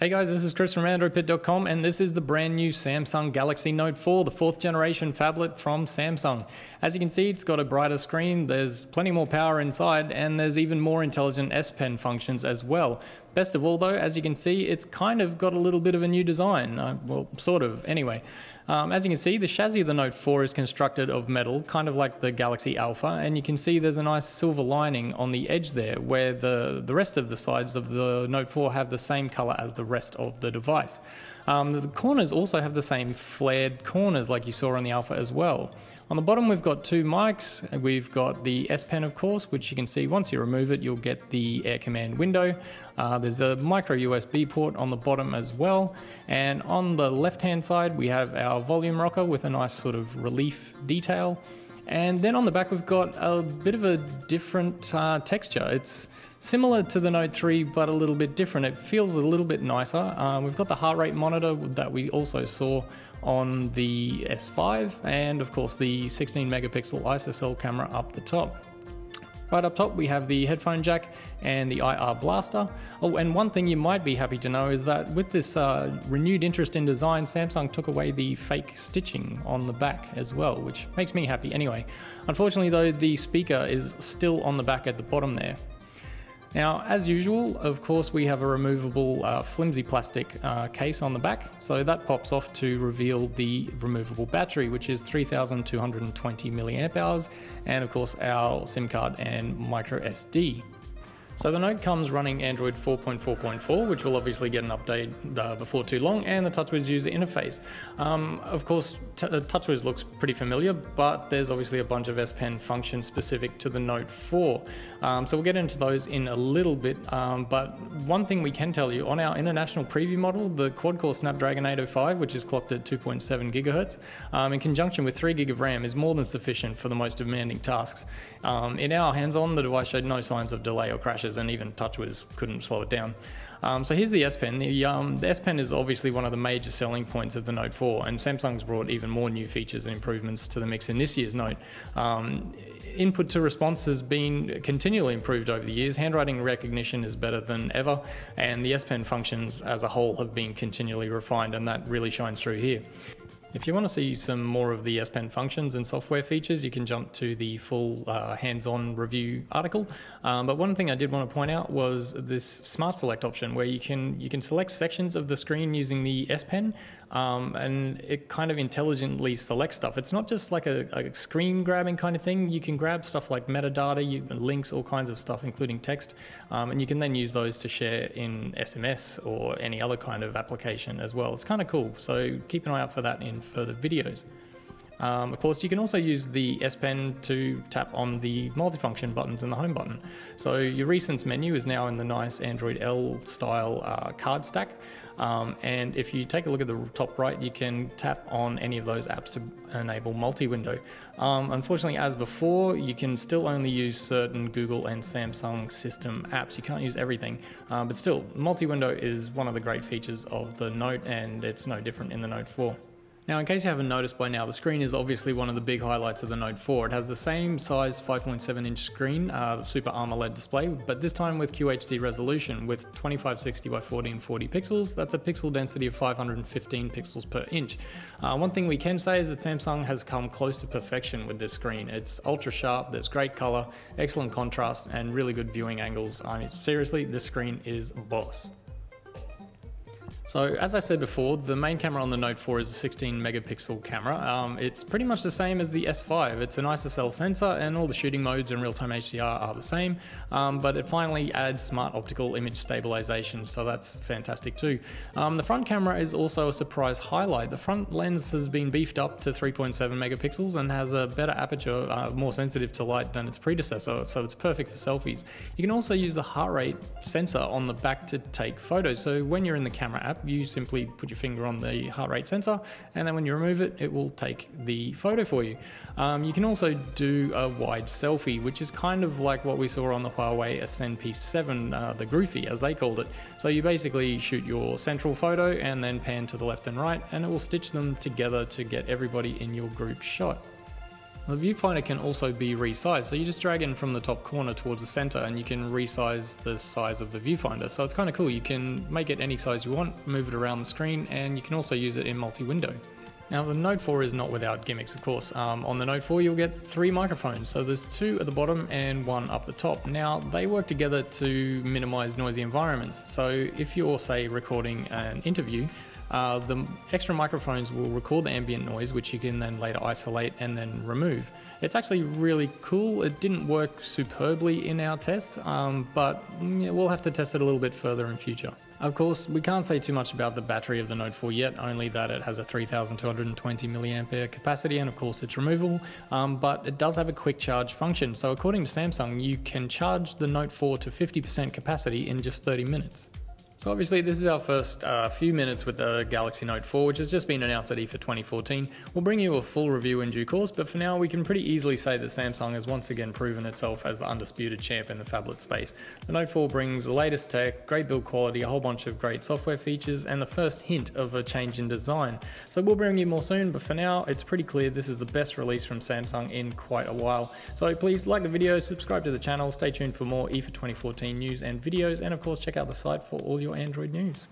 Hey guys, this is Chris from AndroidPIT.com, and this is the brand new Samsung Galaxy Note 4, the 4th generation phablet from Samsung. As you can see, it's got a brighter screen, there's plenty more power inside, and there's even more intelligent S Pen functions as well. Best of all though, as you can see, it's kind of got a little bit of a new design. Well, sort of, anyway. As you can see, the chassis of the Note 4 is constructed of metal, kind of like the Galaxy Alpha, and you can see there's a nice silver lining on the edge there, where the rest of the sides of the Note 4 have the same color as the rest of the device. The corners also have the same flared corners like you saw on the Alpha as well. On the bottom we've got two mics, we've got the S Pen of course, which you can see once you remove it you'll get the Air Command window. There's a micro USB port on the bottom as well, and on the left hand side we have our volume rocker with a nice sort of relief detail, and then on the back we've got a bit of a different texture. It's similar to the Note 3 but a little bit different. It feels a little bit nicer. We've got the heart rate monitor that we also saw on the S5, and of course the 16 megapixel ISOCELL camera up the top. Right up top we have the headphone jack and the IR blaster. Oh, and one thing you might be happy to know is that with this renewed interest in design, Samsung took away the fake stitching on the back as well, which makes me happy anyway. Unfortunately though, the speaker is still on the back at the bottom there. Now, as usual, of course, we have a removable flimsy plastic case on the back, so that pops off to reveal the removable battery, which is 3,220 milliamp hours, and of course our SIM card and micro SD. So the Note comes running Android 4.4.4, which will obviously get an update before too long, and the TouchWiz user interface. Of course, TouchWiz looks pretty familiar, but there's obviously a bunch of S Pen functions specific to the Note 4. So we'll get into those in a little bit, but one thing we can tell you, on our international preview model, the quad-core Snapdragon 805, which is clocked at 2.7 gigahertz, in conjunction with 3 gig of RAM, is more than sufficient for the most demanding tasks. In our hands-on, the device showed no signs of delay or crashes, and even TouchWiz couldn't slow it down. So here's the S Pen. The S Pen is obviously one of the major selling points of the Note 4, and Samsung's brought even more new features and improvements to the mix in this year's Note. Input to response has been continually improved over the years. Handwriting recognition is better than ever, and the S Pen functions as a whole have been continually refined, and that really shines through here. If you want to see some more of the S Pen functions and software features, you can jump to the full hands-on review article. But one thing I did want to point out was this Smart Select option, where you can select sections of the screen using the S Pen, and it kind of intelligently selects stuff. It's not just like a screen grabbing kind of thing. You can grab stuff like metadata, links, all kinds of stuff, including text, and you can then use those to share in SMS or any other kind of application as well. It's kind of cool, so keep an eye out for that in further videos. Of course, you can also use the S Pen to tap on the multifunction buttons and the home button. So your recents menu is now in the nice Android L style card stack. And if you take a look at the top right, you can tap on any of those apps to enable multi-window. Unfortunately, as before, you can still only use certain Google and Samsung system apps. You can't use everything, but still, multi-window is one of the great features of the Note, and it's no different in the Note 4. Now, in case you haven't noticed by now, the screen is obviously one of the big highlights of the Note 4. It has the same size 5.7 inch screen, Super AMOLED display, but this time with QHD resolution with 2560 by 1440 pixels. That's a pixel density of 515 pixels per inch. One thing we can say is that Samsung has come close to perfection with this screen. It's ultra sharp, there's great color, excellent contrast, and really good viewing angles. I mean, seriously, this screen is boss. So as I said before, the main camera on the Note 4 is a 16 megapixel camera. It's pretty much the same as the S5. It's an ISOCELL sensor, and all the shooting modes and real-time HDR are the same, but it finally adds smart optical image stabilization, so that's fantastic too. The front camera is also a surprise highlight. The front lens has been beefed up to 3.7 megapixels and has a better aperture, more sensitive to light than its predecessor, so it's perfect for selfies. You can also use the heart rate sensor on the back to take photos, so when you're in the camera app, you simply put your finger on the heart rate sensor, and then when you remove it, it will take the photo for you. You can also do a wide selfie, which is kind of like what we saw on the Huawei Ascend P7, the Groovy as they called it. So you basically shoot your central photo and then pan to the left and right, and it will stitch them together to get everybody in your group shot. The viewfinder can also be resized, so you just drag in from the top corner towards the center and you can resize the size of the viewfinder. So it's kind of cool, you can make it any size you want, move it around the screen, and you can also use it in multi-window. Now the Note 4 is not without gimmicks, of course. On the Note 4 you'll get 3 microphones, so there's 2 at the bottom and 1 up the top. Now they work together to minimize noisy environments, so if you're, say, recording an interview, the extra microphones will record the ambient noise, which you can then later isolate and then remove. It's actually really cool. It didn't work superbly in our test, but we'll have to test it a little bit further in future. Of course, we can't say too much about the battery of the Note 4 yet, only that it has a 3220 mAh capacity, and of course it's removable, but it does have a quick charge function. So according to Samsung, you can charge the Note 4 to 50% capacity in just 30 minutes. So obviously this is our first few minutes with the Galaxy Note 4, which has just been announced at IFA 2014. We'll bring you a full review in due course, but for now we can pretty easily say that Samsung has once again proven itself as the undisputed champ in the phablet space. The Note 4 brings the latest tech, great build quality, a whole bunch of great software features, and the first hint of a change in design. So we'll bring you more soon, but for now it's pretty clear this is the best release from Samsung in quite a while. So please like the video, subscribe to the channel, stay tuned for more IFA 2014 news and videos, and of course check out the site for all your Android news.